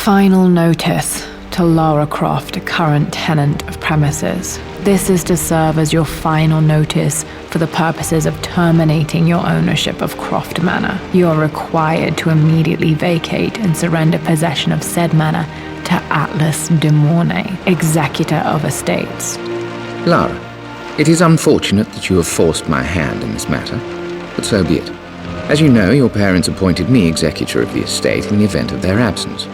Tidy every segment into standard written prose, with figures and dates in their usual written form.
Final notice to Lara Croft, a current tenant of premises. This is to serve as your final notice for the purposes of terminating your ownership of Croft Manor. You are required to immediately vacate and surrender possession of said manor to Atlas de Mornay, executor of estates. Lara, it is unfortunate that you have forced my hand in this matter, but so be it. As you know, your parents appointed me executor of the estate in the event of their absence.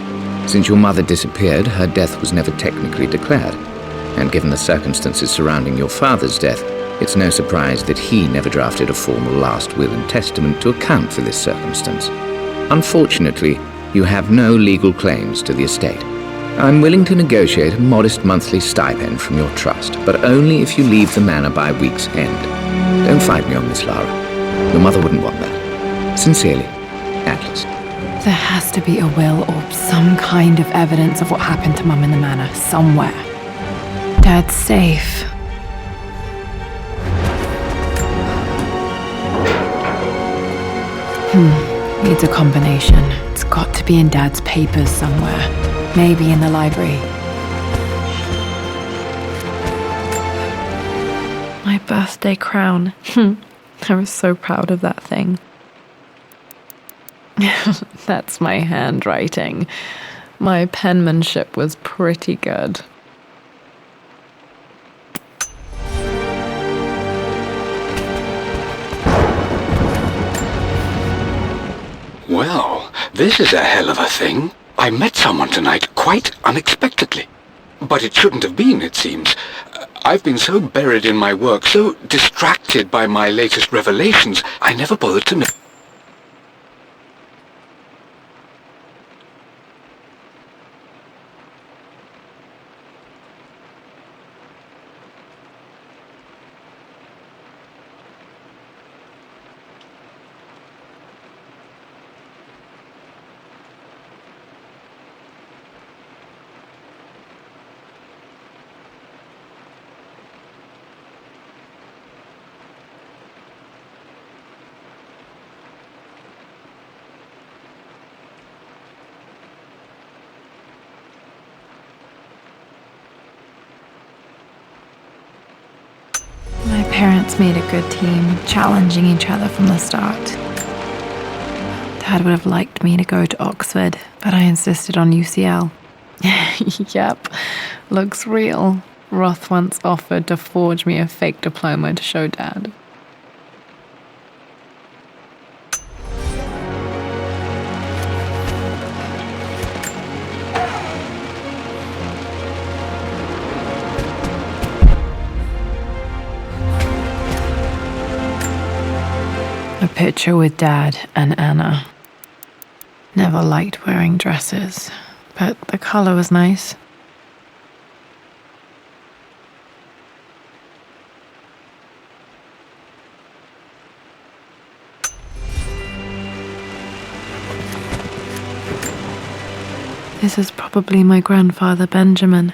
Since your mother disappeared, her death was never technically declared, and given the circumstances surrounding your father's death, it's no surprise that he never drafted a formal last will and testament to account for this circumstance. Unfortunately, you have no legal claims to the estate. I'm willing to negotiate a modest monthly stipend from your trust, but only if you leave the manor by week's end. Don't fight me on this, Lara. Your mother wouldn't want that. Sincerely, Atlas. There has to be a will or some kind of evidence of what happened to Mum in the manor somewhere. Dad's safe. Needs a combination. It's got to be in Dad's papers somewhere. Maybe in the library. My birthday crown. I was so proud of that thing. That's my handwriting. My penmanship was pretty good. Well, this is a hell of a thing. I met someone tonight, quite unexpectedly. But it shouldn't have been, it seems. I've been so buried in my work, so distracted by my latest revelations, I never bothered to notice. My parents made a good team, challenging each other from the start. Dad would have liked me to go to Oxford, but I insisted on UCL. Yep, looks real. Roth once offered to forge me a fake diploma to show Dad. A picture with Dad and Anna. Never liked wearing dresses, but the color was nice. This is probably my grandfather Benjamin.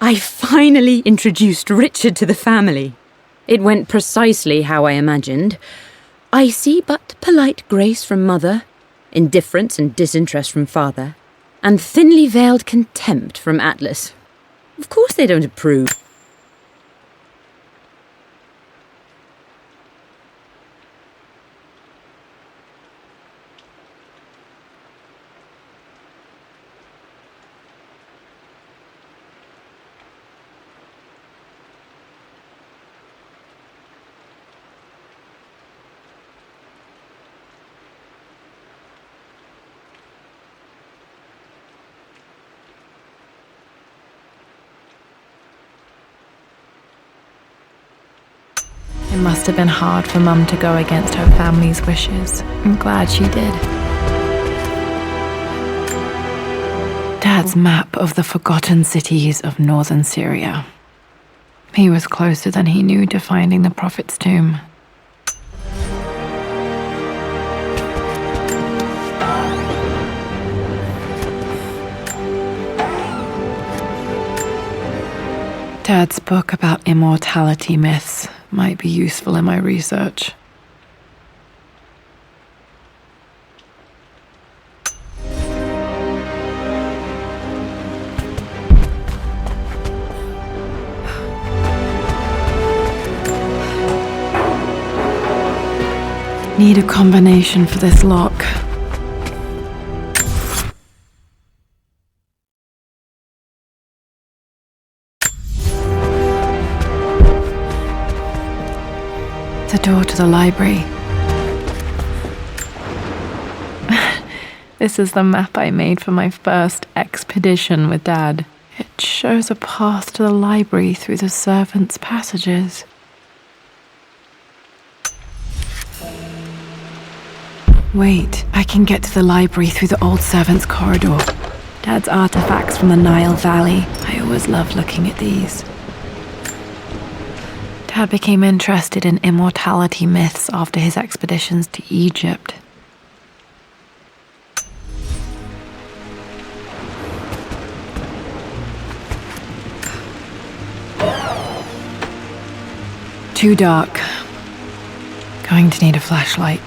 I finally introduced Richard to the family. It went precisely how I imagined. Icy but polite grace from mother, indifference and disinterest from father, and thinly veiled contempt from Atlas. Of course they don't approve. It must have been hard for Mum to go against her family's wishes. I'm glad she did. Dad's map of the forgotten cities of northern Syria. He was closer than he knew to finding the Prophet's tomb. Dad's book about immortality myths might be useful in my research. Need a combination for this lock. The door to the library. This is the map I made for my first expedition with Dad. It shows a path to the library through the servants' passages. Wait, I can get to the library through the old servants' corridor. Dad's artifacts from the Nile Valley. I always loved looking at these. Dad became interested in immortality myths after his expeditions to Egypt. Too dark. Going to need a flashlight.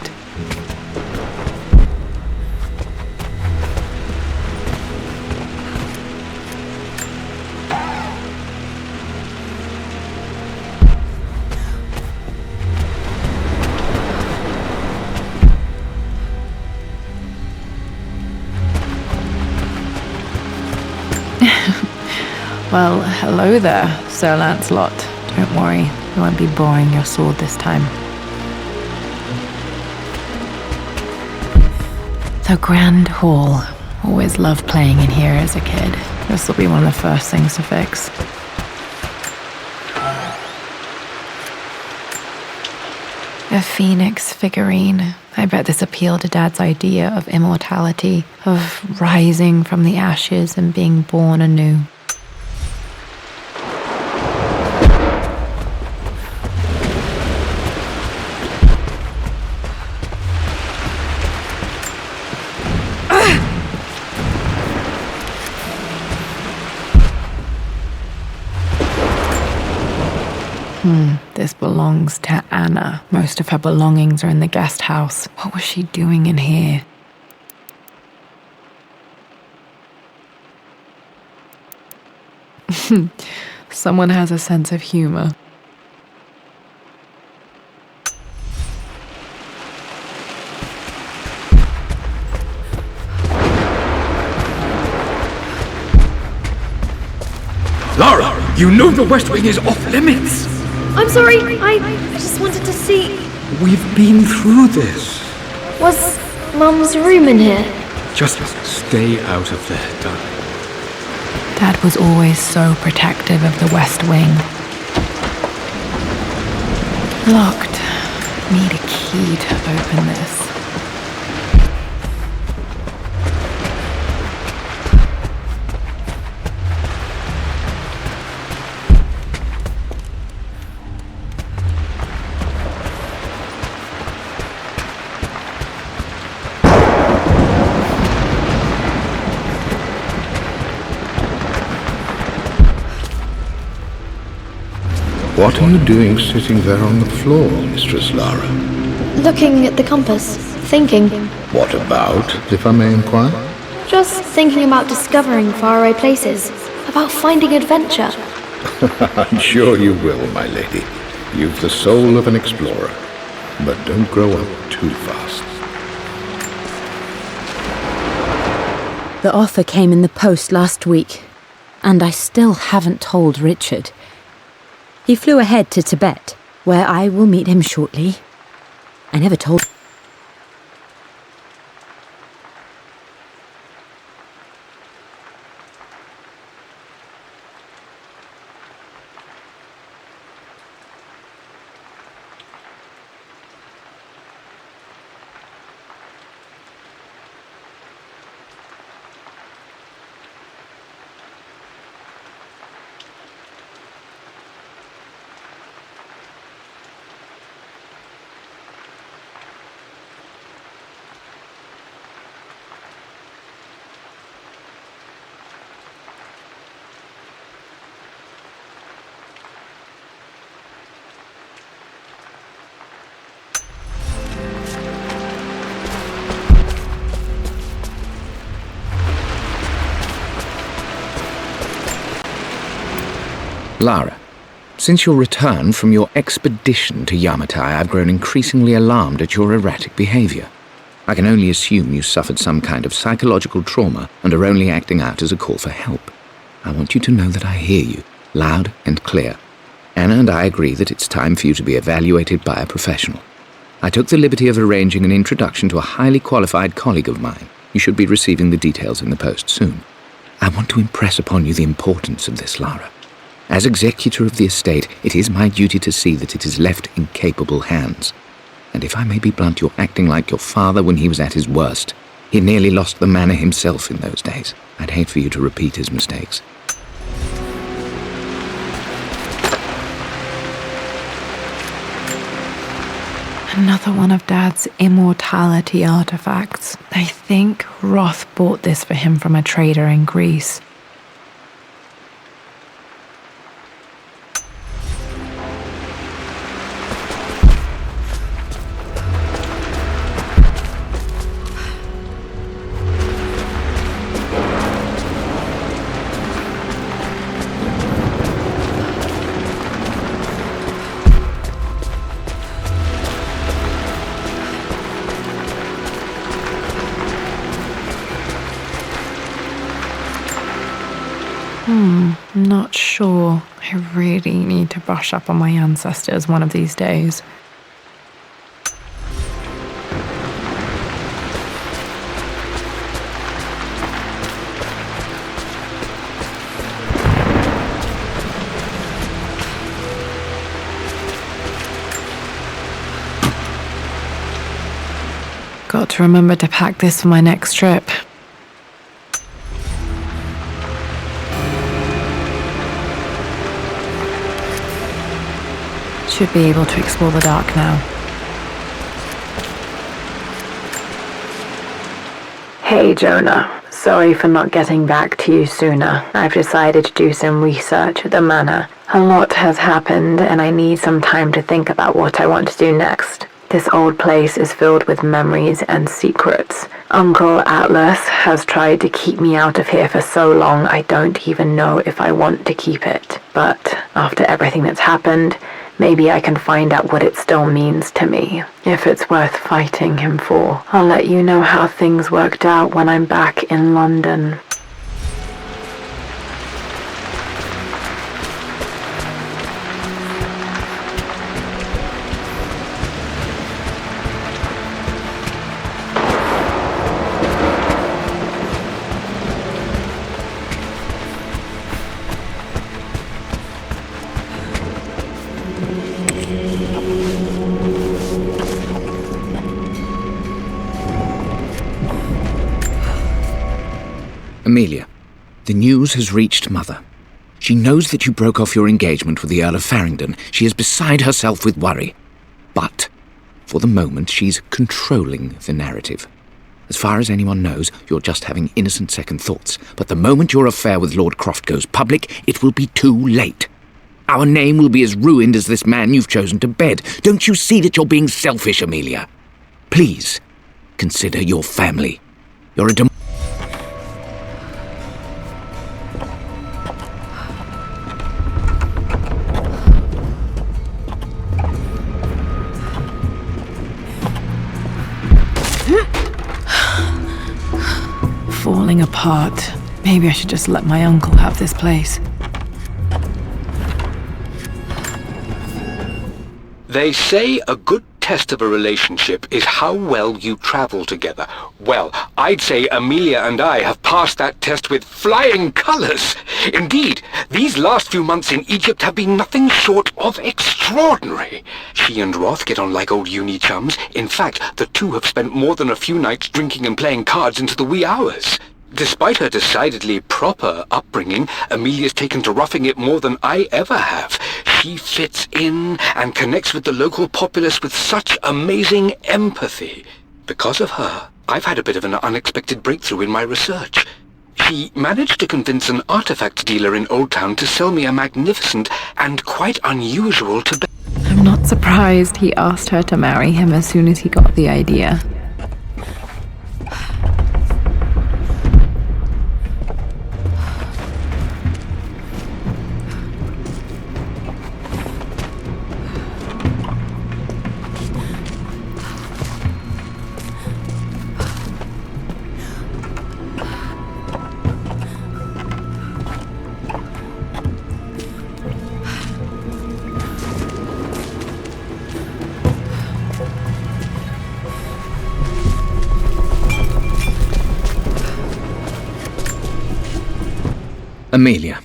Well, hello there, Sir Lancelot. Don't worry, I won't be boring your sword this time. The Grand Hall. Always loved playing in here as a kid. This will be one of the first things to fix. A phoenix figurine. I bet this appealed to Dad's idea of immortality, of rising from the ashes and being born anew. This belongs to Anna. Most of her belongings are in the guest house. What was she doing in here? Someone has a sense of humor. Lara, you know the West Wing is off limits. I'm sorry, I just wanted to see... We've been through this. Was Mum's room in here? Just stay out of there, darling. Dad was always so protective of the West Wing. Locked. Need a key to open this. What are you doing sitting there on the floor, Mistress Lara? Looking at the compass, thinking. What about, if I may inquire? Just thinking about discovering faraway places, about finding adventure. I'm sure you will, my lady. You've the soul of an explorer. But don't grow up too fast. The offer came in the post last week, and I still haven't told Richard. He flew ahead to Tibet, where I will meet him shortly. I never told... Lara, since your return from your expedition to Yamatai, I've grown increasingly alarmed at your erratic behavior. I can only assume you suffered some kind of psychological trauma and are only acting out as a call for help. I want you to know that I hear you, loud and clear. Anna and I agree that it's time for you to be evaluated by a professional. I took the liberty of arranging an introduction to a highly qualified colleague of mine. You should be receiving the details in the post soon. I want to impress upon you the importance of this, Lara. As executor of the estate, it is my duty to see that it is left in capable hands. And if I may be blunt, you're acting like your father when he was at his worst. He nearly lost the manor himself in those days. I'd hate for you to repeat his mistakes. Another one of Dad's immortality artifacts. I think Roth bought this for him from a trader in Greece. Not sure. I really need to brush up on my ancestors one of these days. Got to remember to pack this for my next trip. Should be able to explore the dark now. Hey Jonah, sorry for not getting back to you sooner. I've decided to do some research at the manor. A lot has happened and I need some time to think about what I want to do next. This old place is filled with memories and secrets. Uncle Atlas has tried to keep me out of here for so long I don't even know if I want to keep it. But after everything that's happened, maybe I can find out what it still means to me. If it's worth fighting him for, I'll let you know how things worked out when I'm back in London. Amelia, the news has reached Mother. She knows that you broke off your engagement with the Earl of Farringdon. She is beside herself with worry. But, for the moment, she's controlling the narrative. As far as anyone knows, you're just having innocent second thoughts. But the moment your affair with Lord Croft goes public, it will be too late. Our name will be as ruined as this man you've chosen to bed. Don't you see that you're being selfish, Amelia? Please, consider your family. You're a falling apart. Maybe I should just let my uncle have this place. They say a good test of a relationship is how well you travel together. Well, I'd say Amelia and I have passed that test with flying colours. Indeed, these last few months in Egypt have been nothing short of extraordinary. She and Roth get on like old uni chums. In fact, the two have spent more than a few nights drinking and playing cards into the wee hours. Despite her decidedly proper upbringing, Amelia's taken to roughing it more than I ever have. She fits in and connects with the local populace with such amazing empathy. Because of her, I've had a bit of an unexpected breakthrough in my research. She managed to convince an artifact dealer in Old Town to sell me a magnificent and quite unusual I'm not surprised he asked her to marry him as soon as he got the idea. Amelia,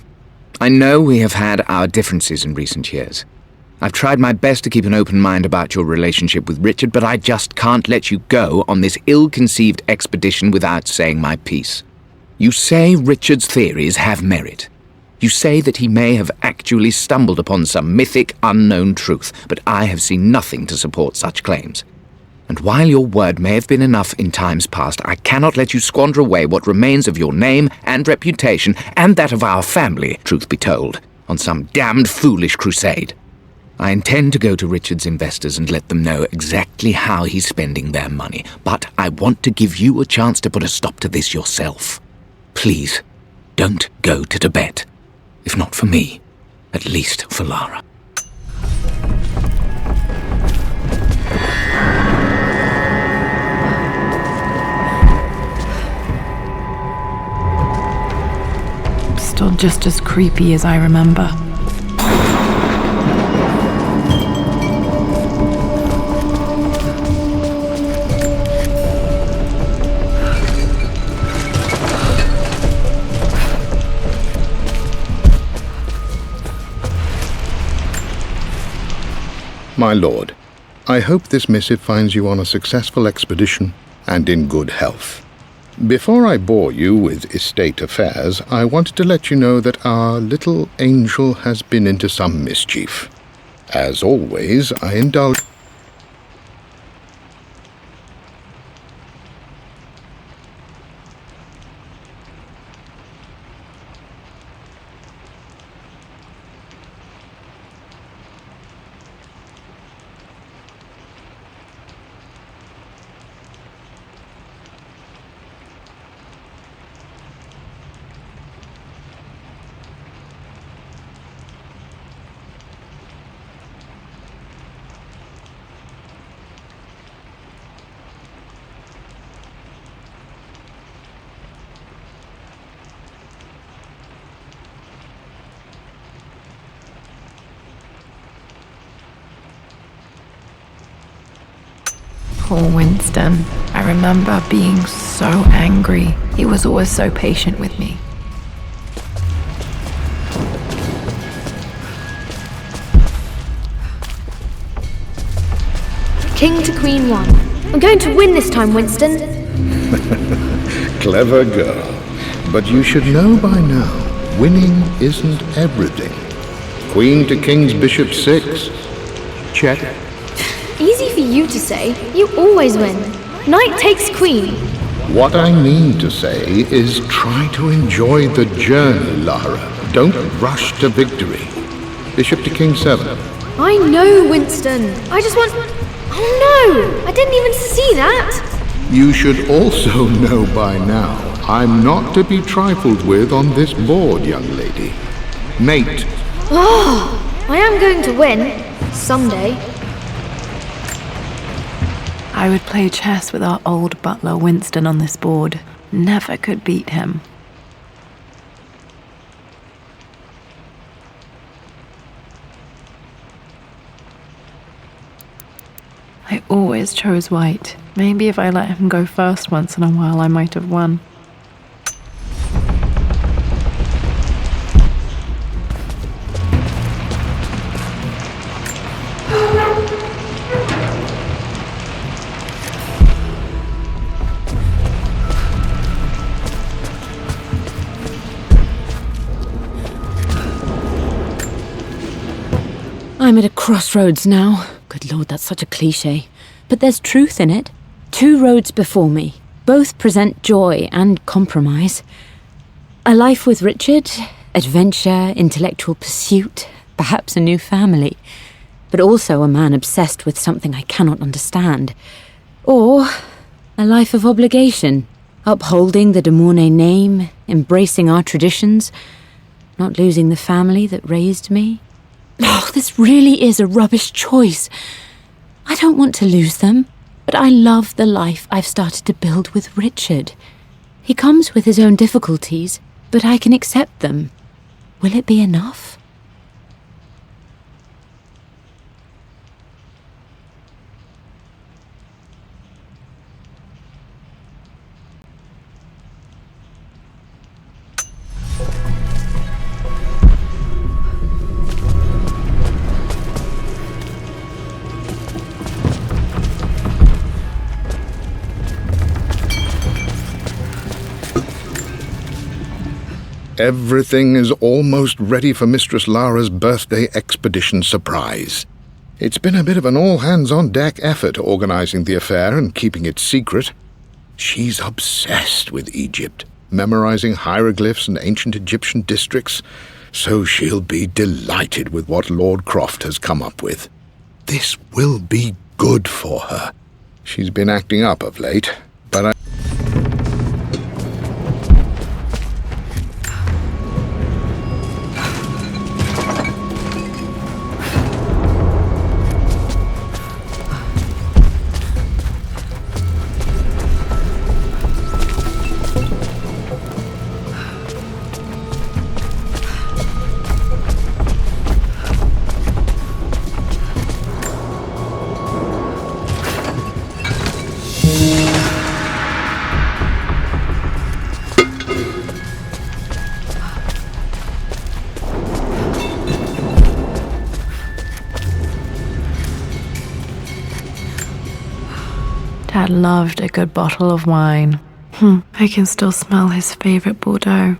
I know we have had our differences in recent years. I've tried my best to keep an open mind about your relationship with Richard, but I just can't let you go on this ill-conceived expedition without saying my piece. You say Richard's theories have merit. You say that he may have actually stumbled upon some mythic, unknown truth, but I have seen nothing to support such claims. And while your word may have been enough in times past, I cannot let you squander away what remains of your name and reputation, and that of our family, truth be told, on some damned foolish crusade. I intend to go to Richard's investors and let them know exactly how he's spending their money, but I want to give you a chance to put a stop to this yourself. Please, don't go to Tibet. If not for me, at least for Lara. Still just as creepy as I remember. My lord, I hope this missive finds you on a successful expedition and in good health. Before I bore you with estate affairs, I wanted to let you know that our little angel has been into some mischief. As always, I indulge... Poor Winston. I remember being so angry. He was always so patient with me. King to Queen 1. I'm going to win this time, Winston. Clever girl. But you should know by now, winning isn't everything. Queen to King's Bishop 6. Check. Easy for you to say. You always win. Knight takes queen. What I mean to say is try to enjoy the journey, Lara. Don't rush to victory. Bishop to King 7. I know, Winston. I just want... Oh no! I didn't even see that! You should also know by now, I'm not to be trifled with on this board, young lady. Mate. Oh, I am going to win. Someday. I would play chess with our old butler Winston on this board. Never could beat him. I always chose white. Maybe if I let him go first once in a while, I might have won. I'm at a crossroads now. Good Lord, that's such a cliché. But there's truth in it. Two roads before me. Both present joy and compromise. A life with Richard, adventure, intellectual pursuit, perhaps a new family. But also a man obsessed with something I cannot understand. Or a life of obligation, upholding the de Mornay name, embracing our traditions, not losing the family that raised me. Oh, this really is a rubbish choice. I don't want to lose them, but I love the life I've started to build with Richard. He comes with his own difficulties, but I can accept them. Will it be enough? Everything is almost ready for Mistress Lara's birthday expedition surprise. It's been a bit of an all-hands-on-deck effort organizing the affair and keeping it secret. She's obsessed with Egypt, memorizing hieroglyphs and ancient Egyptian districts, so she'll be delighted with what Lord Croft has come up with. This will be good for her. She's been acting up of late, but I... Dad loved a good bottle of wine. I can still smell his favorite Bordeaux.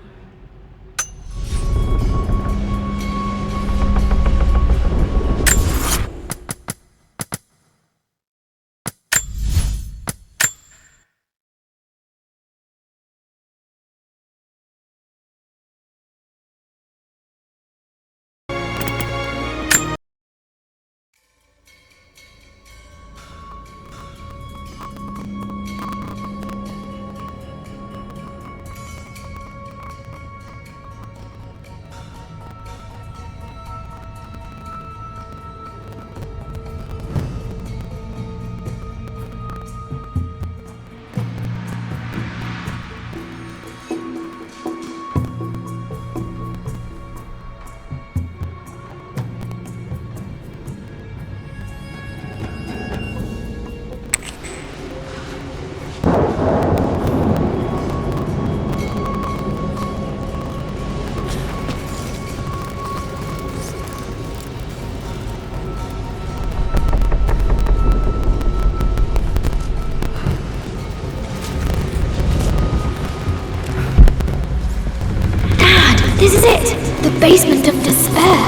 This is it! The basement of despair!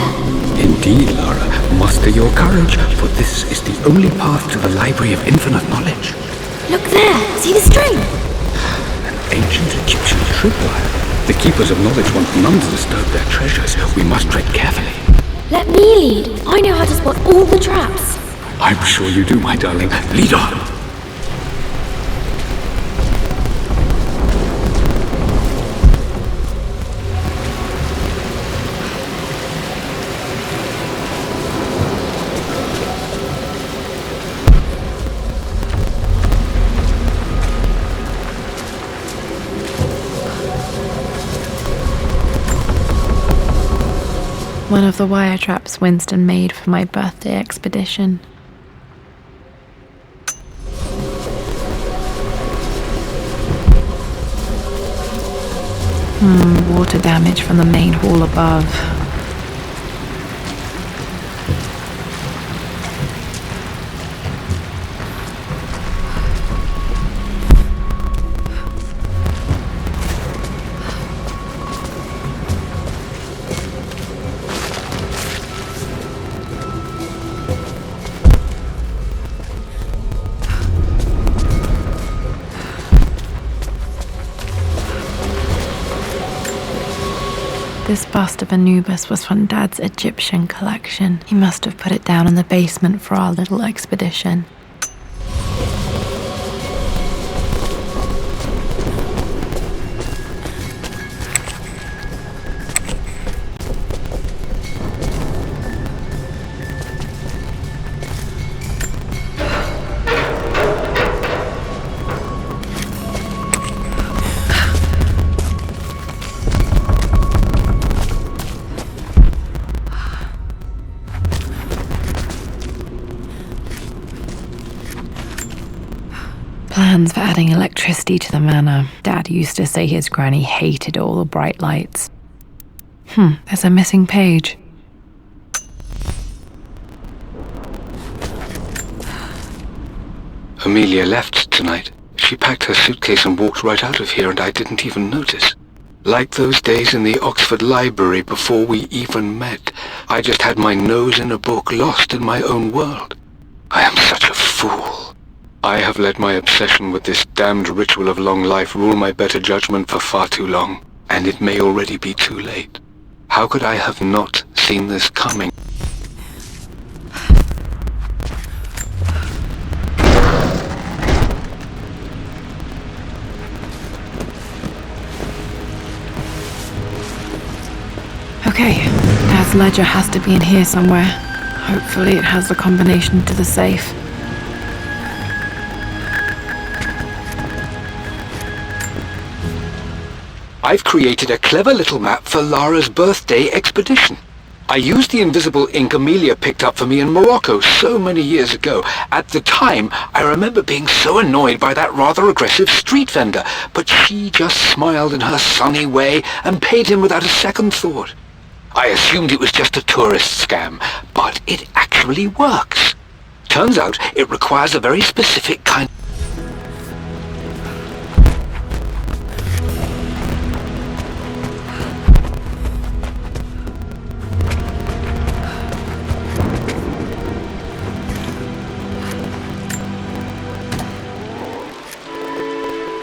Indeed, Lara. Muster your courage, for this is the only path to the Library of Infinite Knowledge. Look there! See the string? An ancient Egyptian tripwire. The Keepers of Knowledge want none to disturb their treasures. We must tread carefully. Let me lead. I know how to spot all the traps. I'm sure you do, my darling. Lead on. One of the wire traps Winston made for my birthday expedition. Water damage from the main hall above. This bust of Anubis was from Dad's Egyptian collection. He must have put it down in the basement for our little expedition. Plans for adding electricity to the manor. Dad used to say his granny hated all the bright lights. There's a missing page. Amelia left tonight. She packed her suitcase and walked right out of here, and I didn't even notice. Like those days in the Oxford Library before we even met. I just had my nose in a book, lost in my own world. I am such a fool. I have let my obsession with this damned ritual of long life rule my better judgment for far too long, and it may already be too late. How could I have not seen this coming? Okay, Dad's ledger has to be in here somewhere. Hopefully it has the combination to the safe. I've created a clever little map for Lara's birthday expedition. I used the invisible ink Amelia picked up for me in Morocco so many years ago. At the time, I remember being so annoyed by that rather aggressive street vendor, but she just smiled in her sunny way and paid him without a second thought. I assumed it was just a tourist scam, but it actually works. Turns out it requires a very specific kind.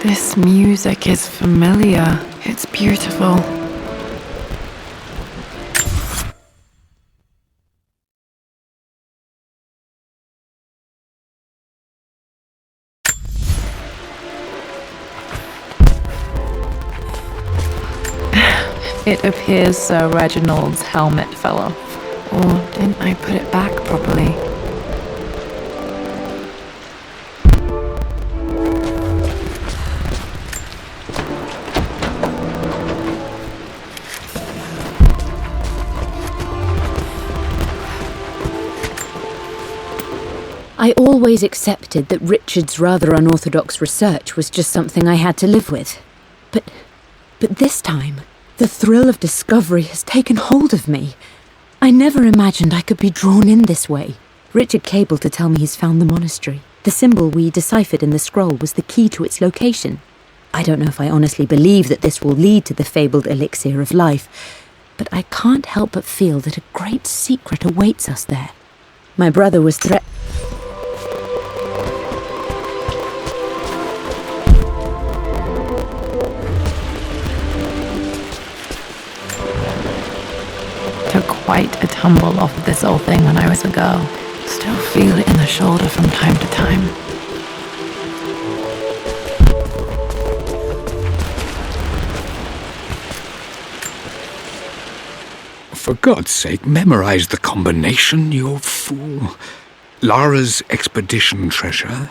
This music is familiar. It's beautiful. It appears Sir Reginald's helmet fell off. Or didn't I put it back properly? I always accepted that Richard's rather unorthodox research was just something I had to live with. But this time, the thrill of discovery has taken hold of me. I never imagined I could be drawn in this way. Richard cabled to tell me he's found the monastery. The symbol we deciphered in the scroll was the key to its location. I don't know if I honestly believe that this will lead to the fabled elixir of life, but I can't help but feel that a great secret awaits us there. My brother was Took quite a tumble off of this old thing when I was a girl. Still feel it in the shoulder from time to time. For God's sake, memorize the combination, you fool. Lara's expedition treasure.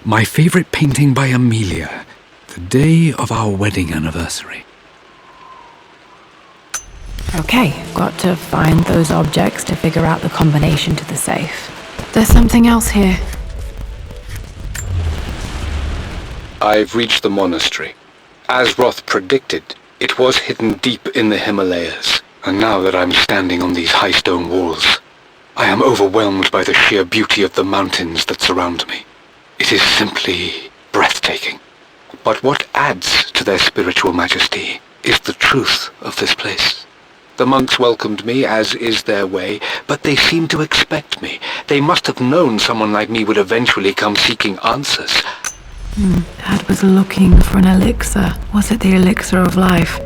My favorite painting by Amelia. The day of our wedding anniversary. Okay, got to find those objects to figure out the combination to the safe. There's something else here. I've reached the monastery. As Roth predicted, it was hidden deep in the Himalayas. And now that I'm standing on these high stone walls, I am overwhelmed by the sheer beauty of the mountains that surround me. It is simply breathtaking. But what adds to their spiritual majesty is the truth of this place. The monks welcomed me, as is their way, but they seemed to expect me. They must have known someone like me would eventually come seeking answers. Dad was looking for an elixir. Was it the elixir of life?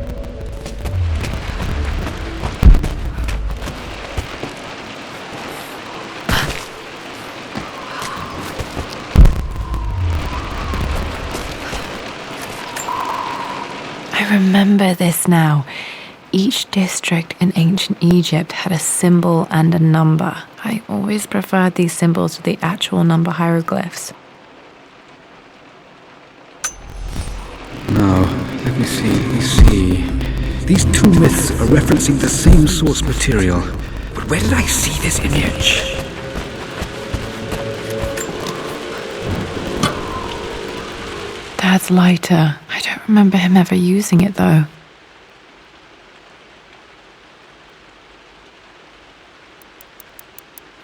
I remember this now. Each district in ancient Egypt had a symbol and a number. I always preferred these symbols to the actual number hieroglyphs. Now, let me see. These two myths are referencing the same source material. But where did I see this image? Dad's lighter. I don't remember him ever using it though.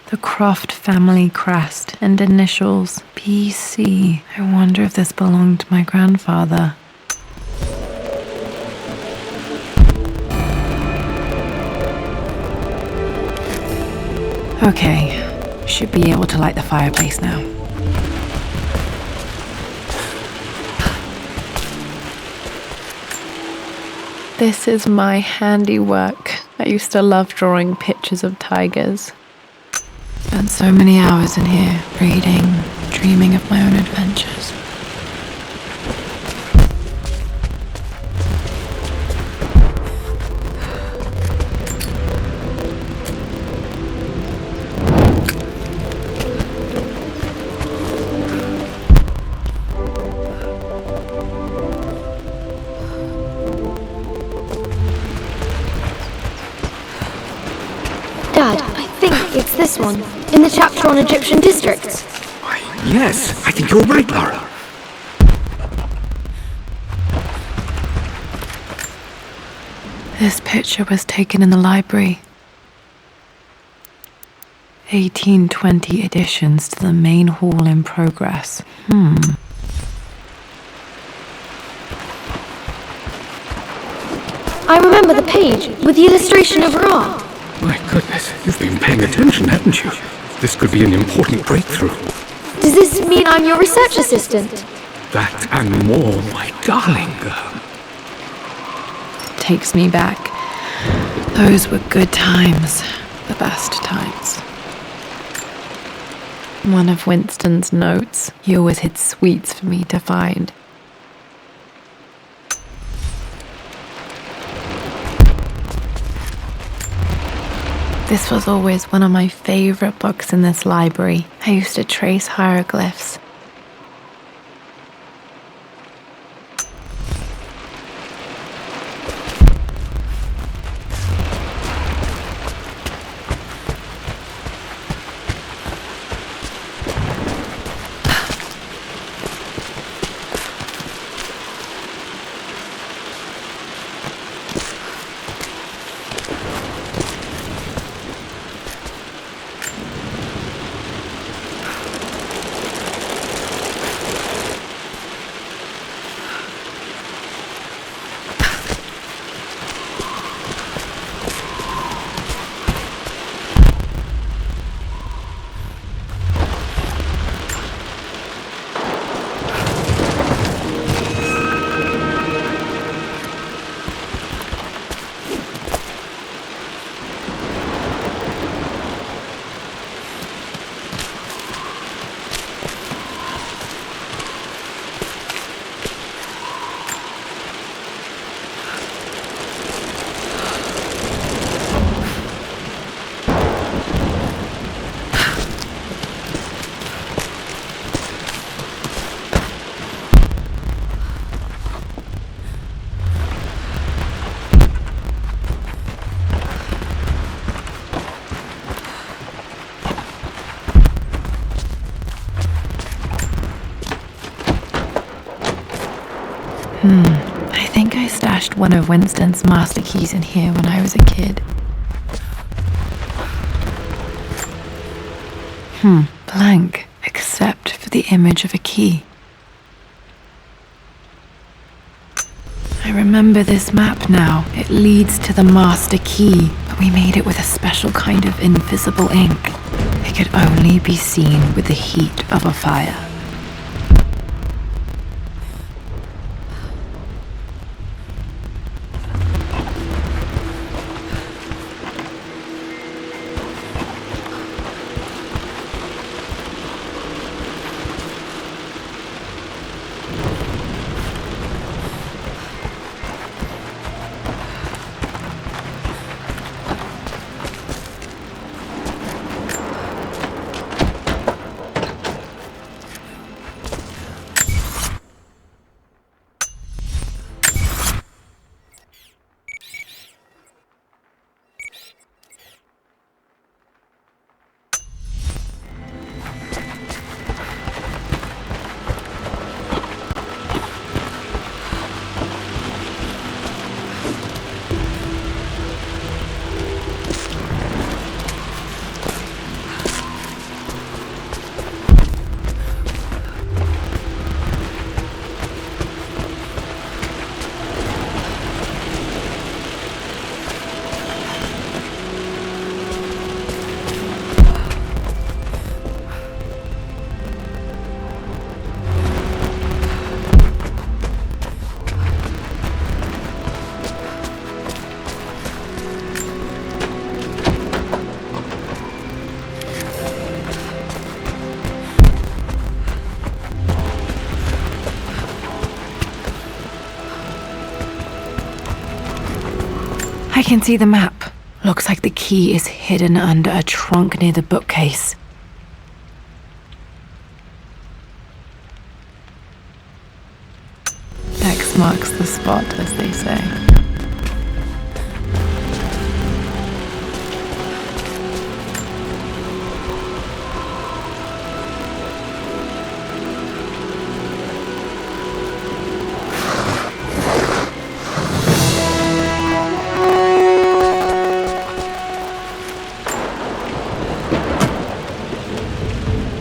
The Croft family crest and initials PC. I wonder if this belonged to my grandfather. Okay, should be able to light the fireplace now. This is my handiwork. I used to love drawing pictures of tigers. Spent so many hours in here, reading, dreaming of my own adventures. Dad, I think it's this one, in the chapter on Egyptian districts. Why, yes, I think you're right, Lara. This picture was taken in the library. 1820 additions to the main hall in progress. I remember the page with the illustration of Ra. My goodness, you've been paying attention, haven't you? This could be an important breakthrough. Does this mean I'm your research assistant? That and more, my darling girl. Takes me back. Those were good times. The best times. One of Winston's notes. He always hid sweets for me to find. This was always one of my favorite books in this library. I used to trace hieroglyphs. I think I stashed one of Winston's master keys in here when I was a kid. Blank, except for the image of a key. I remember this map now. It leads to the master key, but we made it with a special kind of invisible ink. It could only be seen with the heat of a fire. I can see the map. Looks like the key is hidden under a trunk near the bookcase. X marks the spot, as they say.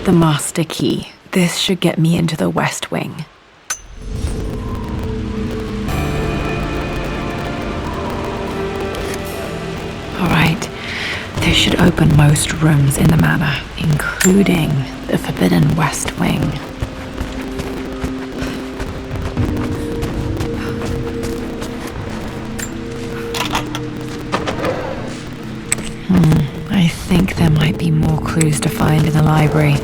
The master key. This should get me into the West Wing. Alright, this should open most rooms in the manor, including the forbidden West Wing. I think there might be more clues to find in the library.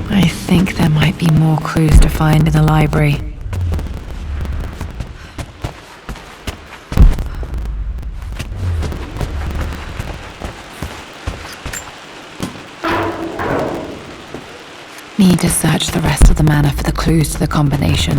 I think there might be more clues to find in the library. Need to search the rest of the manor for the clues to the combination.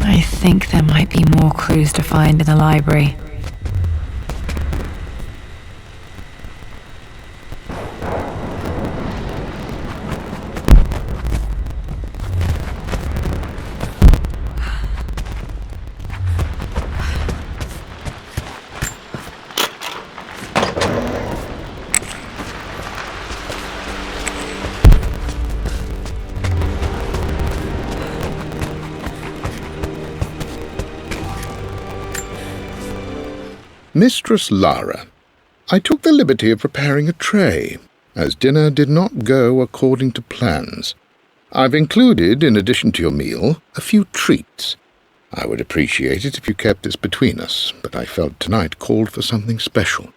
I think there might be more clues to find in the library. Mistress Lara, I took the liberty of preparing a tray, as dinner did not go according to plans. I've included, in addition to your meal, a few treats. I would appreciate it if you kept this between us, but I felt tonight called for something special.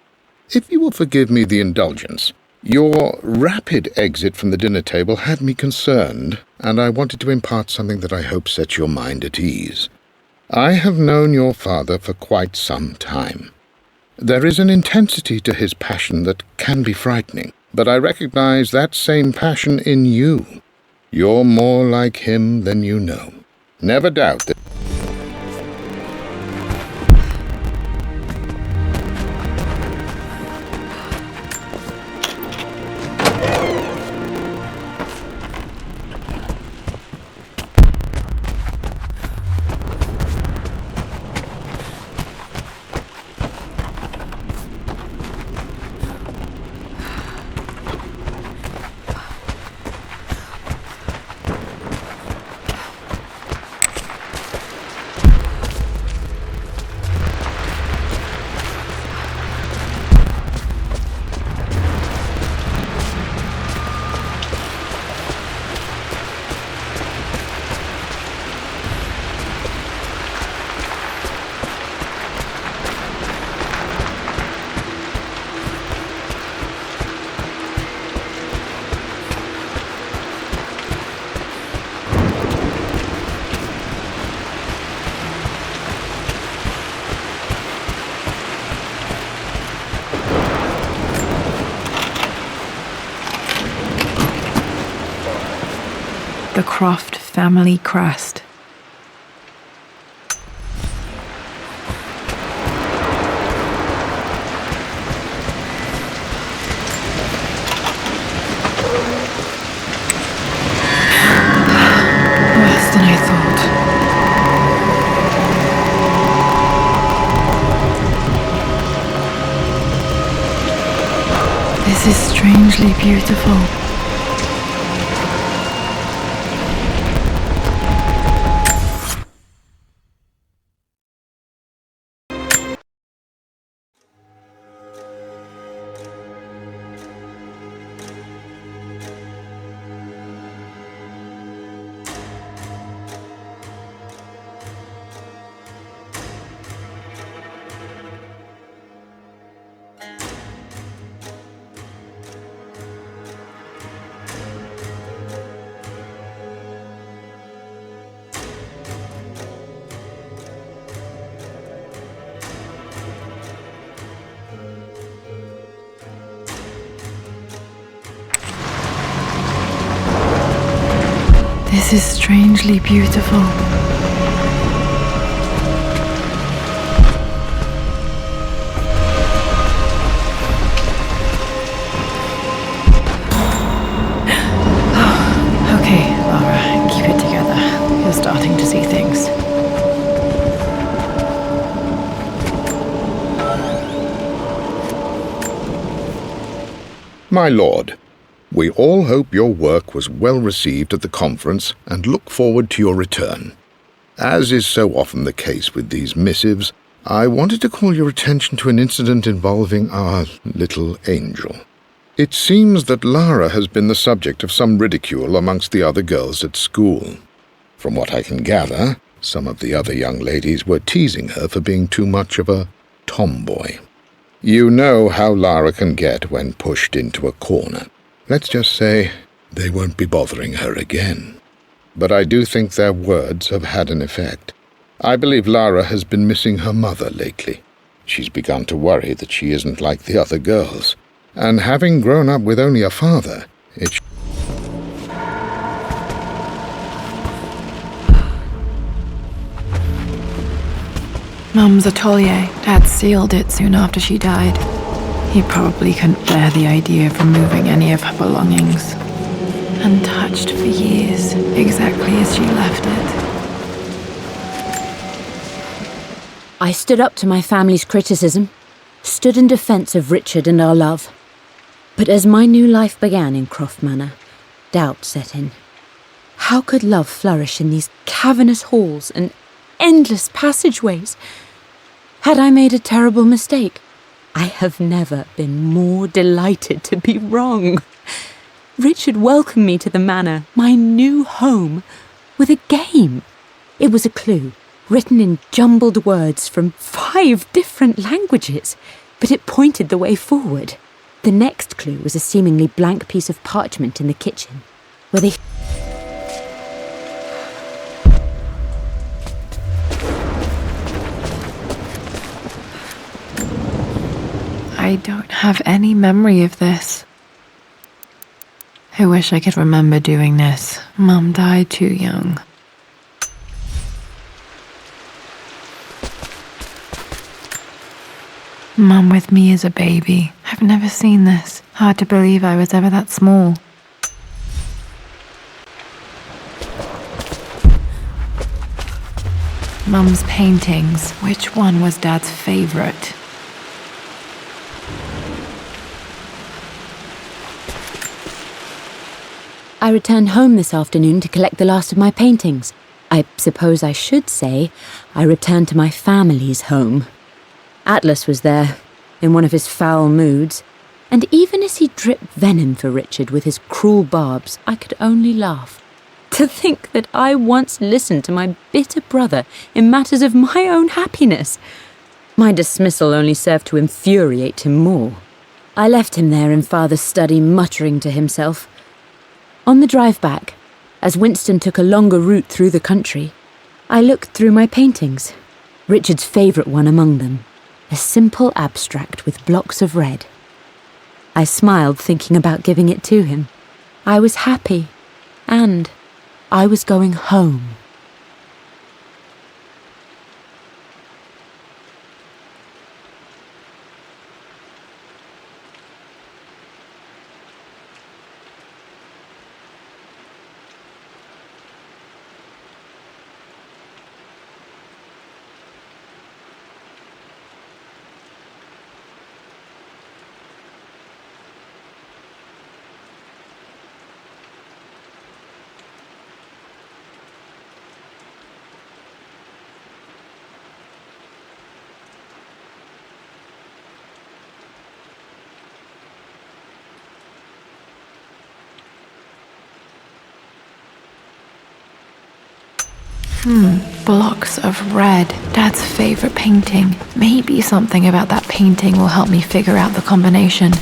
If you will forgive me the indulgence, your rapid exit from the dinner table had me concerned, and I wanted to impart something that I hope sets your mind at ease. I have known your father for quite some time. There is an intensity to his passion that can be frightening, but I recognize that same passion in you. You're more like him than you know. Never doubt that. The Croft family crest. Worse than I thought. This is strangely beautiful. This is strangely beautiful. Okay, Lara, keep it together. You're starting to see things. My lord, we all hope your work was well received at the conference and look forward to your return. As is so often the case with these missives, I wanted to call your attention to an incident involving our little angel. It seems that Lara has been the subject of some ridicule amongst the other girls at school. From what I can gather, some of the other young ladies were teasing her for being too much of a tomboy. You know how Lara can get when pushed into a corner. Let's just say they won't be bothering her again. But I do think their words have had an effect. I believe Lara has been missing her mother lately. She's begun to worry that she isn't like the other girls. And having grown up with only a father, it's... Mum's atelier. Dad sealed it soon after she died. He probably couldn't bear the idea of removing any of her belongings. Untouched for years, exactly as she left it. I stood up to my family's criticism, stood in defence of Richard and our love. But as my new life began in Croft Manor, doubt set in. How could love flourish in these cavernous halls and endless passageways? Had I made a terrible mistake? I have never been more delighted to be wrong. Richard welcomed me to the manor, my new home, with a game. It was a clue, written in jumbled words from 5 different languages, but it pointed the way forward. The next clue was a seemingly blank piece of parchment in the kitchen, where they... I don't have any memory of this. I wish I could remember doing this. Mum died too young. Mum with me as a baby. I've never seen this. Hard to believe I was ever that small. Mum's paintings. Which one was Dad's favorite? I returned home this afternoon to collect the last of my paintings. I suppose I should say I returned to my family's home. Atlas was there, in one of his foul moods, and even as he dripped venom for Richard with his cruel barbs, I could only laugh. To think that I once listened to my bitter brother in matters of my own happiness. My dismissal only served to infuriate him more. I left him there in Father's study, muttering to himself. On the drive back, as Winston took a longer route through the country, I looked through my paintings, Richard's favourite one among them, a simple abstract with blocks of red. I smiled, thinking about giving it to him. I was happy, and I was going home. Blocks of red. Dad's favorite painting. Maybe something about that painting will help me figure out the combination.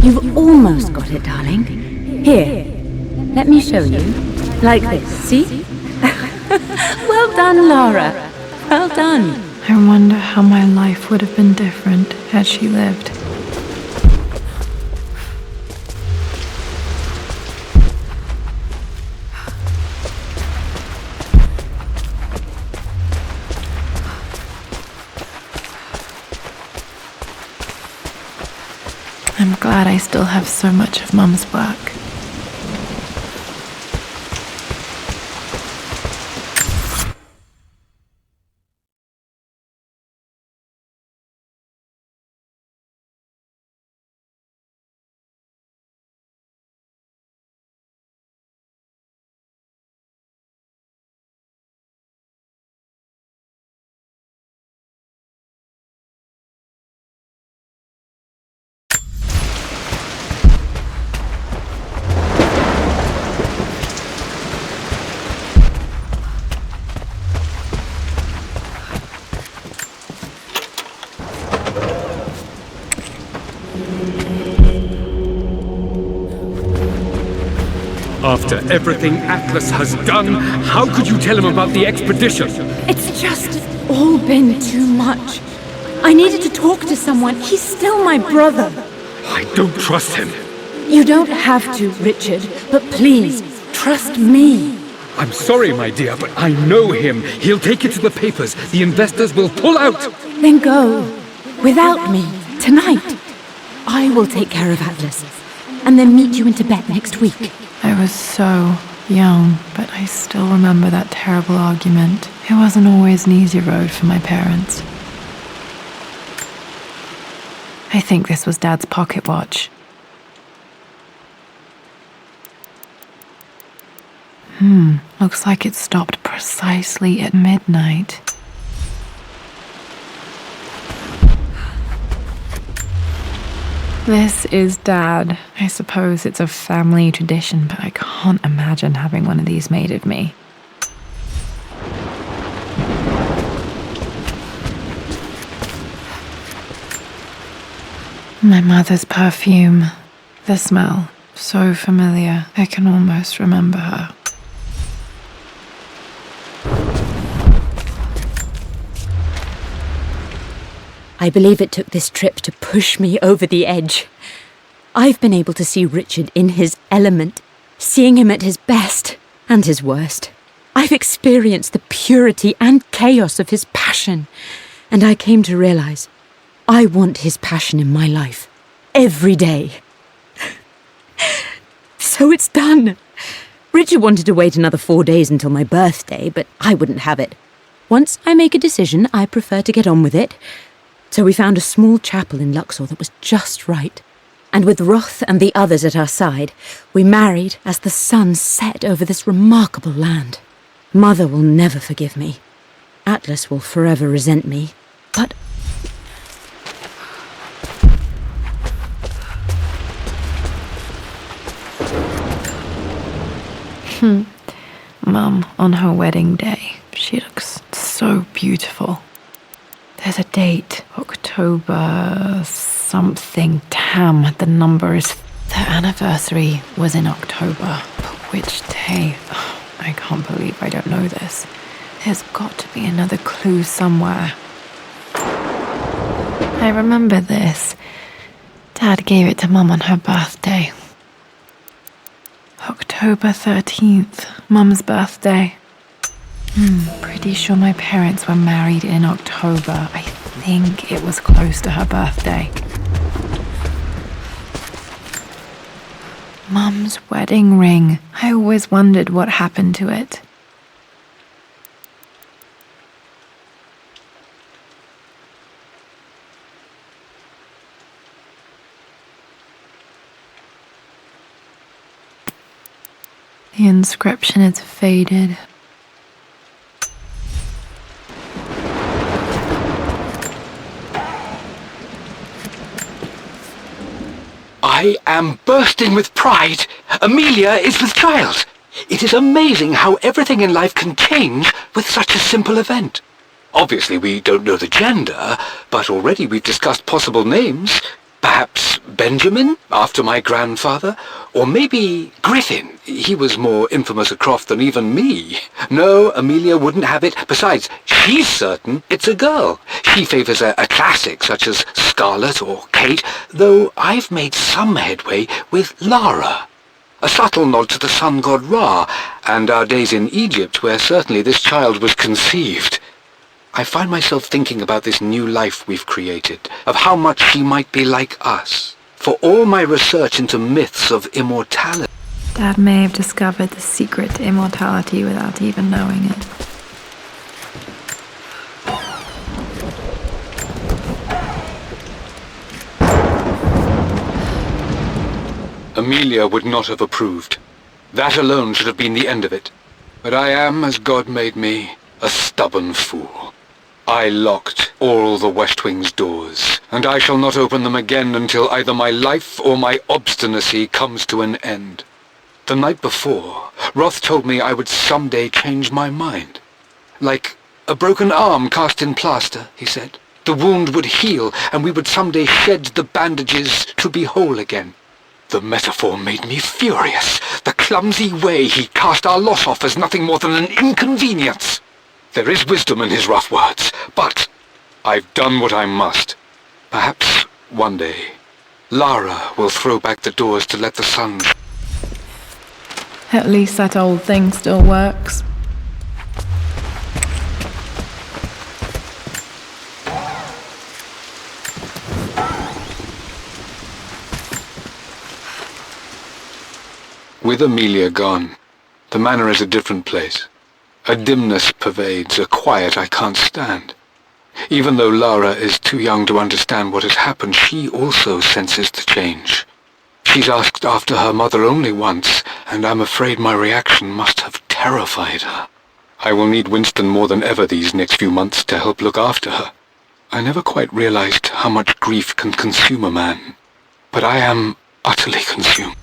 You've almost got it, darling. Here, let me show you. Like this, see? Well done, Lara. Well done. I wonder how my life would have been different had she lived. I'm glad I still have so much of Mum's work. After everything Atlas has done, how could you tell him about the expedition? It's just all been too much. I needed to talk to someone. He's still my brother. I don't trust him. You don't have to, Richard, but please, trust me. I'm sorry, my dear, but I know him. He'll take it to the papers. The investors will pull out. Then go. Without me, tonight. I will take care of Atlas, and then meet you in Tibet next week. I was so young, but I still remember that terrible argument. It wasn't always an easy road for my parents. I think this was Dad's pocket watch. Looks like it stopped precisely at midnight. This is Dad. I suppose it's a family tradition, but I can't imagine having one of these made of me. My mother's perfume. The smell. So familiar. I can almost remember her. I believe it took this trip to push me over the edge. I've been able to see Richard in his element, seeing him at his best and his worst. I've experienced the purity and chaos of his passion, and I came to realize I want his passion in my life every day. So it's done. Richard wanted to wait another 4 days until my birthday, but I wouldn't have it. Once I make a decision, I prefer to get on with it. So we found a small chapel in Luxor that was just right. And with Roth and the others at our side, we married as the sun set over this remarkable land. Mother will never forgive me. Atlas will forever resent me. But Mum, on her wedding day, she looks so beautiful. There's a date, October something. Damn, the number is... Their anniversary was in October. But which day? Oh, I can't believe I don't know this. There's got to be another clue somewhere. I remember this. Dad gave it to Mum on her birthday. October 13th, Mum's birthday. Pretty sure my parents were married in October. I think it was close to her birthday. Mum's wedding ring. I always wondered what happened to it. The inscription is faded. I am bursting with pride. Amelia is with child. It is amazing how everything in life can change with such a simple event. Obviously, we don't know the gender, but already we've discussed possible names. Perhaps Benjamin, after my grandfather? Or maybe Griffin. He was more infamous at Croft than even me. No, Amelia wouldn't have it. Besides, she's certain it's a girl. She favours a classic such as Scarlet or Kate, though I've made some headway with Lara. A subtle nod to the sun god Ra, and our days in Egypt, where certainly this child was conceived. I find myself thinking about this new life we've created, of how much she might be like us. For all my research into myths of immortality... Dad may have discovered the secret to immortality without even knowing it. Amelia would not have approved. That alone should have been the end of it. But I am, as God made me, a stubborn fool. I locked all the West Wing's doors, and I shall not open them again until either my life or my obstinacy comes to an end. The night before, Roth told me I would someday change my mind. Like a broken arm cast in plaster, he said. The wound would heal, and we would someday shed the bandages to be whole again. The metaphor made me furious. The clumsy way he cast our loss off as nothing more than an inconvenience. There is wisdom in his rough words, but I've done what I must. Perhaps one day, Lara will throw back the doors to let the sun... At least that old thing still works. With Amelia gone, the manor is a different place. A dimness pervades, a quiet I can't stand. Even though Lara is too young to understand what has happened, she also senses the change. She's asked after her mother only once, and I'm afraid my reaction must have terrified her. I will need Winston more than ever these next few months to help look after her. I never quite realized how much grief can consume a man, but I am utterly consumed.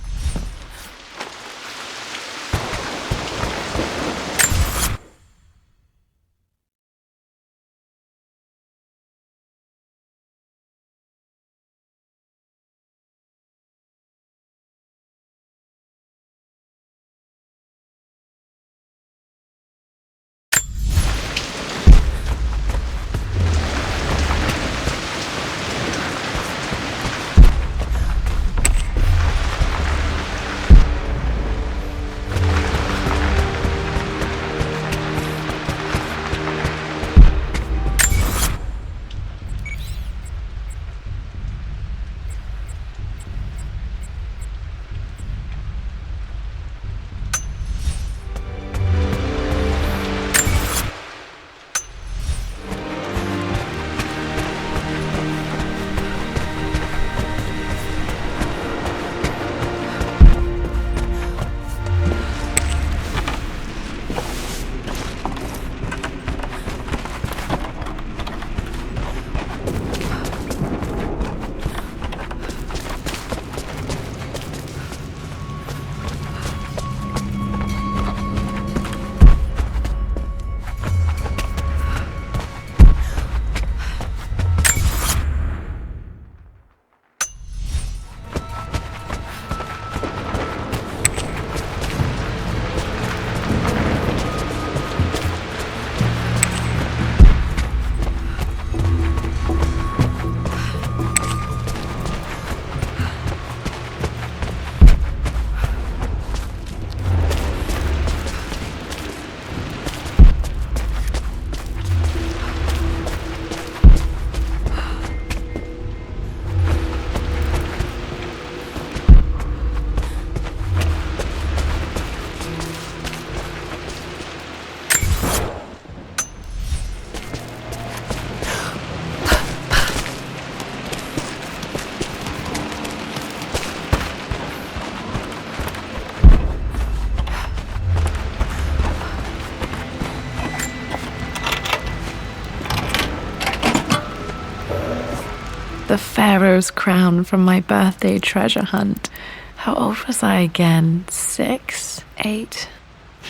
The Pharaoh's crown from my birthday treasure hunt. How old was I again? 6? 8?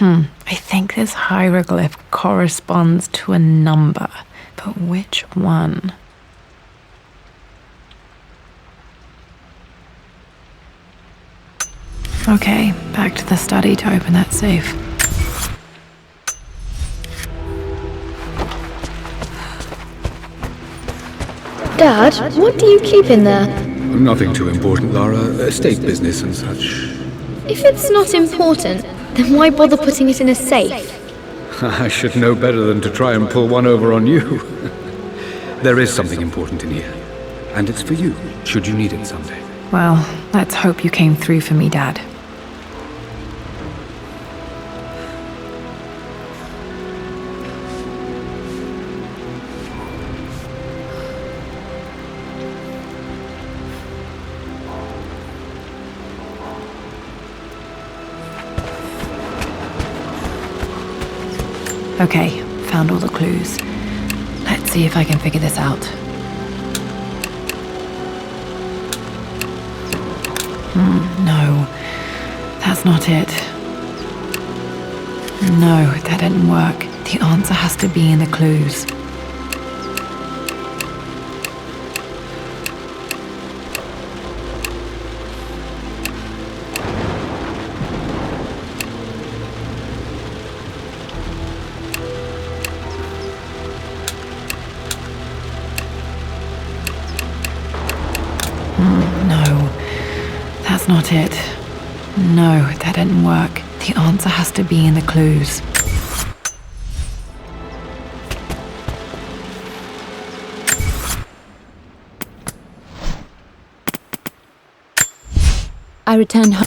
I think this hieroglyph corresponds to a number, but which one? Okay, back to the study to open that safe. Dad, what do you keep in there? Nothing too important, Lara. Estate business and such. If it's not important, then why bother putting it in a safe? I should know better than to try and pull one over on you. There is something important in here. And it's for you, should you need it someday. Well, let's hope you came through for me, Dad. Okay, found all the clues. Let's see if I can figure this out. No, that's not it. No, that didn't work. The answer has to be in the clues. No, that's not it. No, that didn't work. The answer has to be in the clues. I returned home.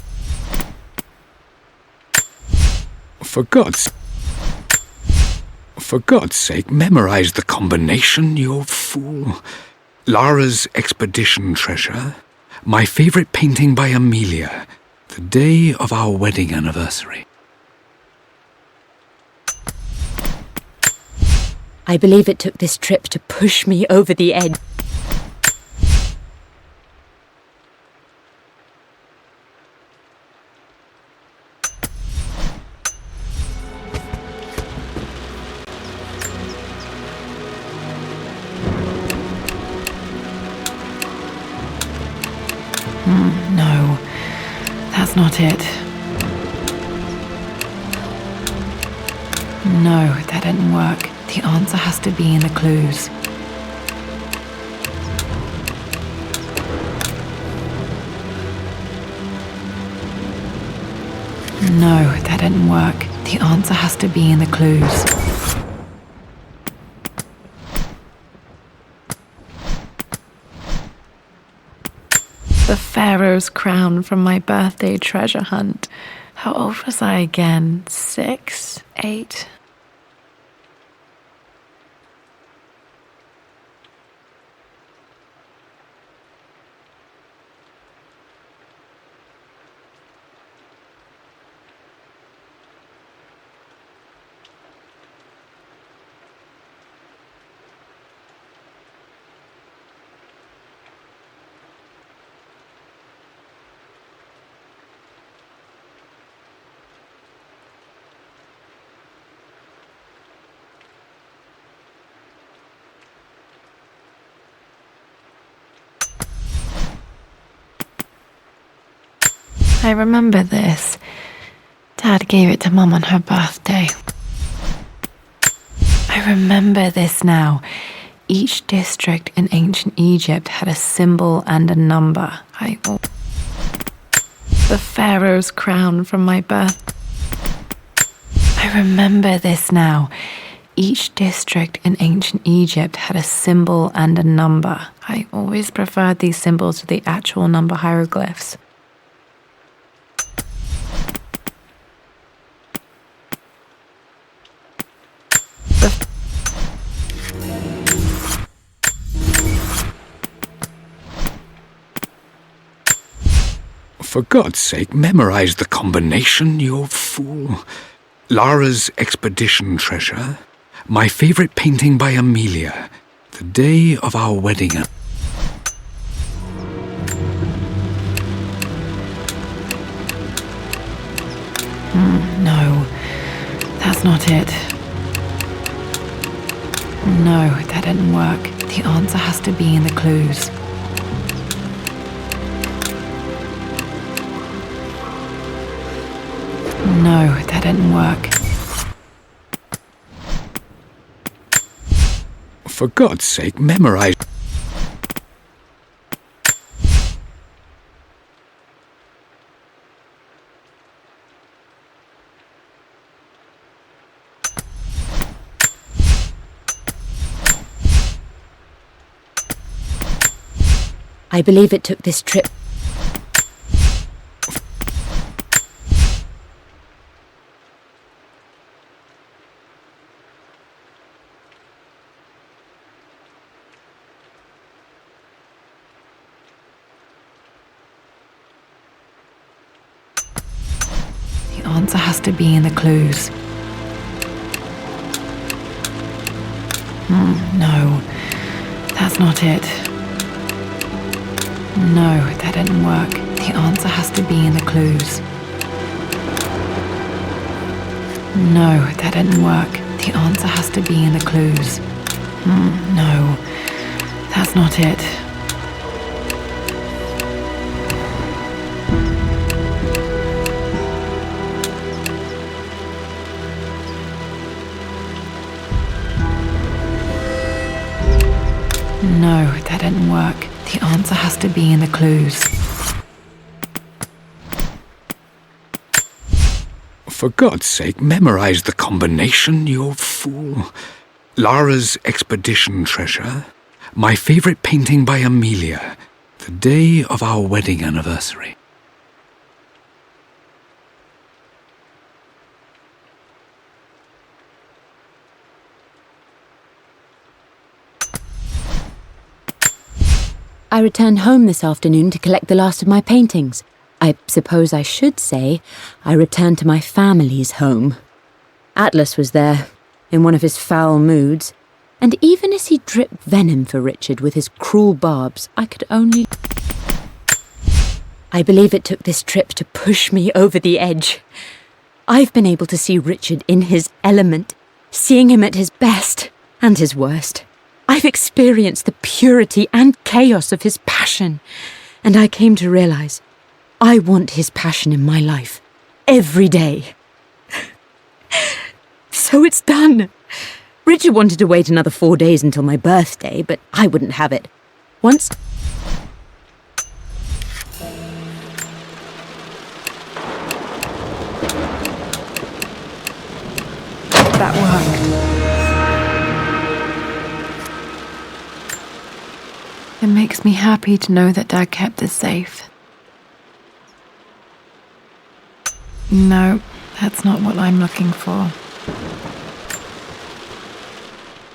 For God's sake, memorize the combination, you fool. Lara's expedition treasure, my favorite painting by Amelia, the day of our wedding anniversary. I believe it took this trip to push me over the edge. No, that's not it. No, that didn't work. The answer has to be in the clues. No, that didn't work. The answer has to be in the clues. The Pharaoh's crown from my birthday treasure hunt. How old was I again? 6? 8? I remember this. Dad gave it to Mum on her birthday. I remember this now. Each district in ancient Egypt had a symbol and a number. The Pharaoh's crown from my birth. I remember this now. Each district in ancient Egypt had a symbol and a number. I always preferred these symbols to the actual number hieroglyphs. For God's sake, memorize the combination, you fool. Lara's expedition treasure, my favorite painting by Amelia, the day of our wedding. No, that's not it. No, that didn't work. The answer has to be in the clues. No, that didn't work. For God's sake, memorize. I believe it took this trip. The answer has to be in the clues. No, that's not it. No, that didn't work. The answer has to be in the clues. No, that didn't work. The answer has to be in the clues. No, that's not it. No, that didn't work. The answer has to be in the clues. For God's sake, memorize the combination, you fool. Lara's expedition treasure, my favorite painting by Amelia, the day of our wedding anniversary. I returned home this afternoon to collect the last of my paintings. I suppose I should say I returned to my family's home. Atlas was there, in one of his foul moods, and even as he dripped venom for Richard with his cruel barbs, I could only... I believe it took this trip to push me over the edge. I've been able to see Richard in his element, seeing him at his best and his worst. I've experienced the purity and chaos of his passion, and I came to realize I want his passion in my life every day. So it's done. Richard wanted to wait another 4 days until my birthday, but I wouldn't have it. Once... That worked. It makes me happy to know that Dad kept this safe. No, that's not what I'm looking for.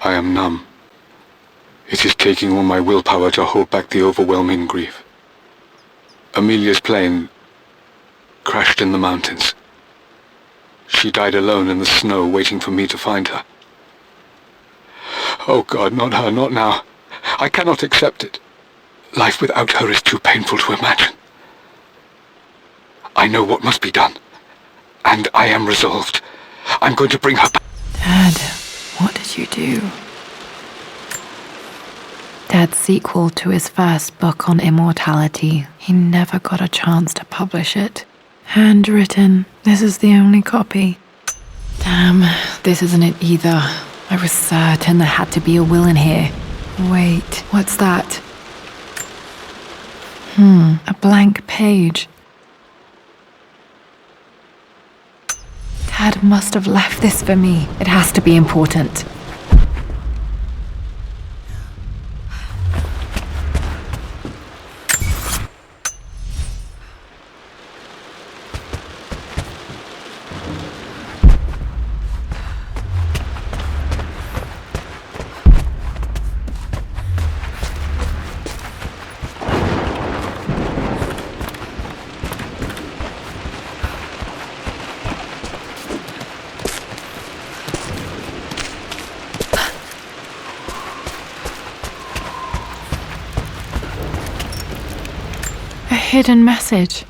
I am numb. It is taking all my willpower to hold back the overwhelming grief. Amelia's plane crashed in the mountains. She died alone in the snow, waiting for me to find her. Oh God, not her, not now. I cannot accept it. Life without her is too painful to imagine. I know what must be done, and I am resolved. I'm going to bring her back. Dad, what did you do? Dad's sequel to his first book on immortality. He never got a chance to publish it. Handwritten. This is the only copy. Damn, this isn't it either. I was certain there had to be a will in here. Wait, what's that? A blank page. Dad must have left this for me. It has to be important. Hidden message.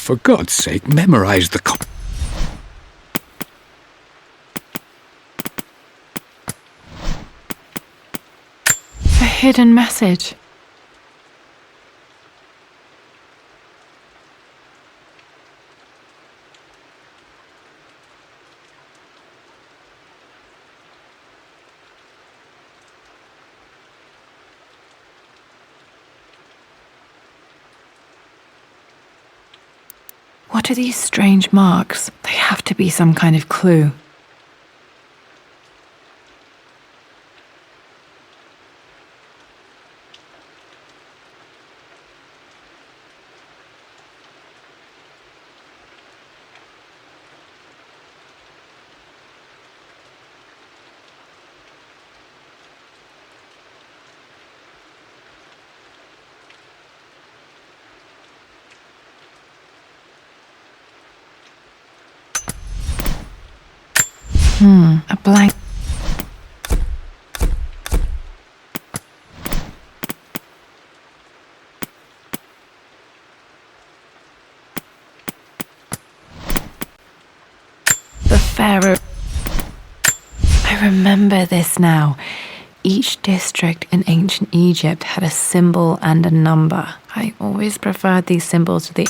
for God's sake, memorize the A hidden message. What are these strange marks? They have to be some kind of clue. A blank. The Pharaoh. I remember this now. Each district in ancient Egypt had a symbol and a number. I always preferred these symbols to the...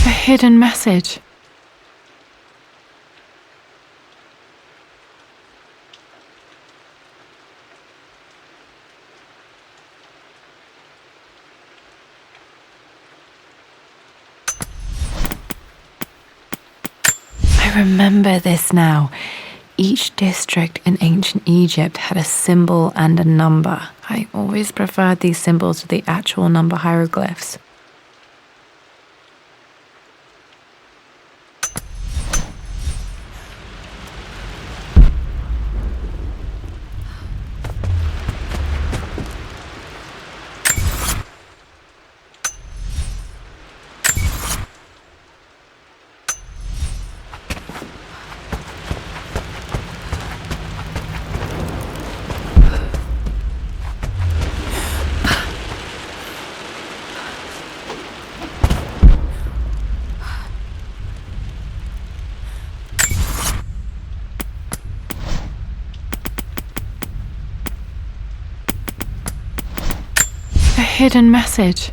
A hidden message. I remember this now. Each district in ancient Egypt had a symbol and a number. I always preferred these symbols to the actual number hieroglyphs. A hidden message.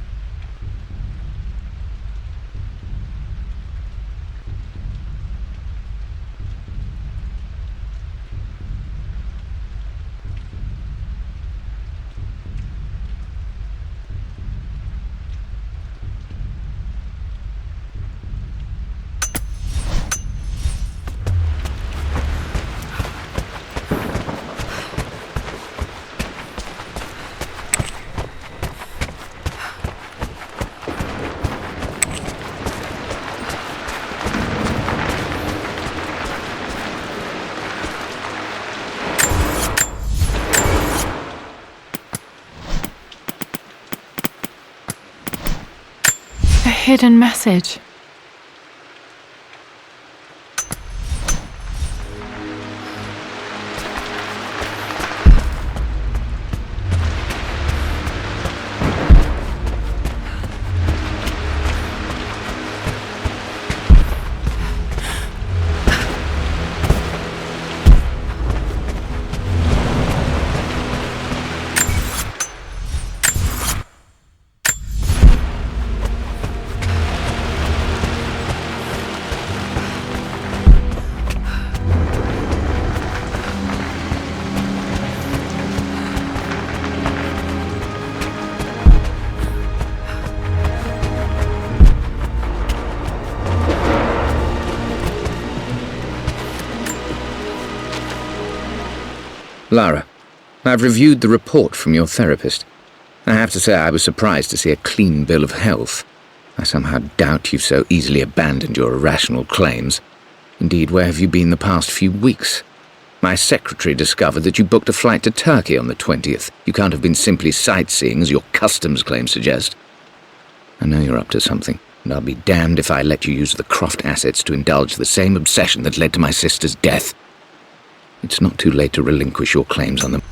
A hidden message. Lara, I've reviewed the report from your therapist. I have to say I was surprised to see a clean bill of health. I somehow doubt you've so easily abandoned your irrational claims. Indeed, where have you been the past few weeks? My secretary discovered that you booked a flight to Turkey on the 20th. You can't have been simply sightseeing, as your customs claims suggest. I know you're up to something, and I'll be damned if I let you use the Croft assets to indulge the same obsession that led to my sister's death. It's not too late to relinquish your claims on them.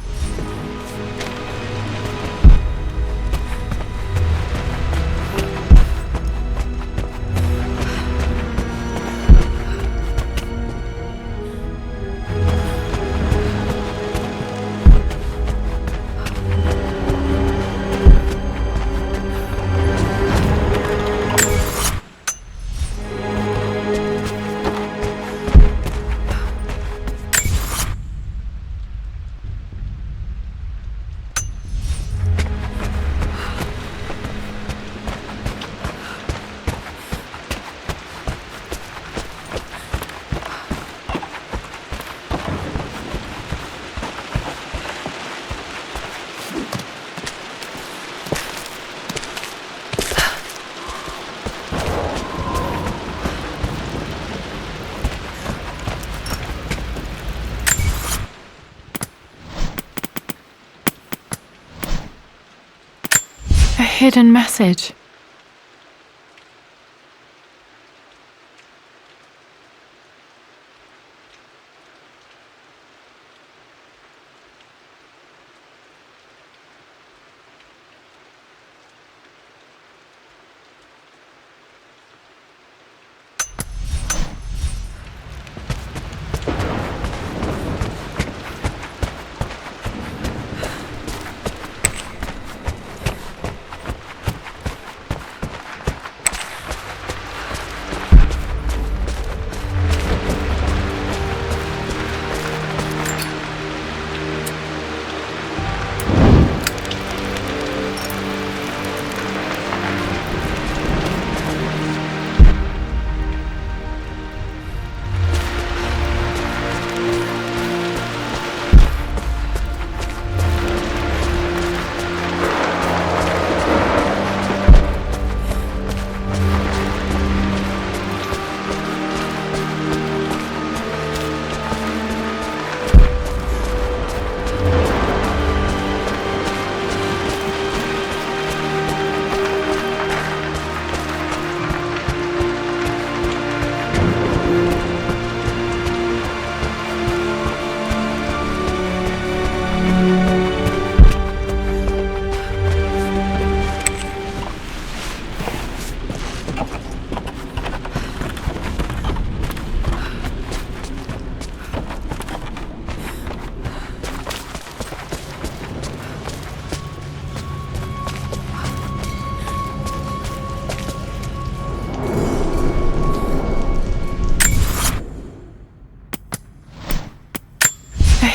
hidden message.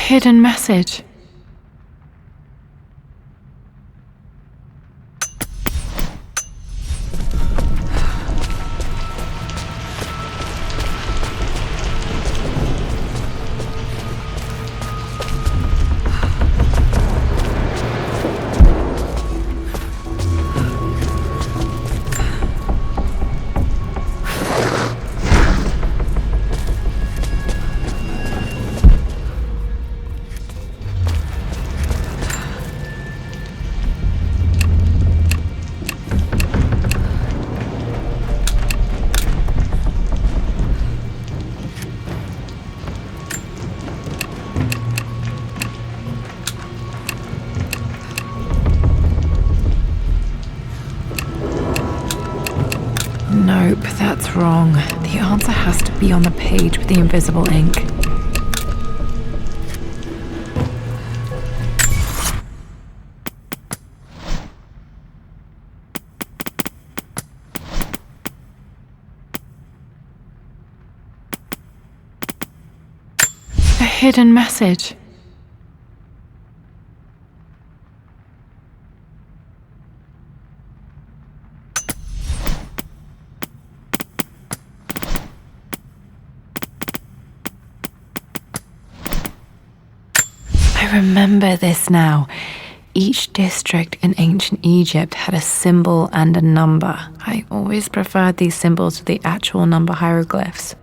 Hidden message. Nope, that's wrong. The answer has to be on the page with the invisible ink. A hidden message. I remember this now. Each district in ancient Egypt had a symbol and a number. I always preferred these symbols to the actual number hieroglyphs.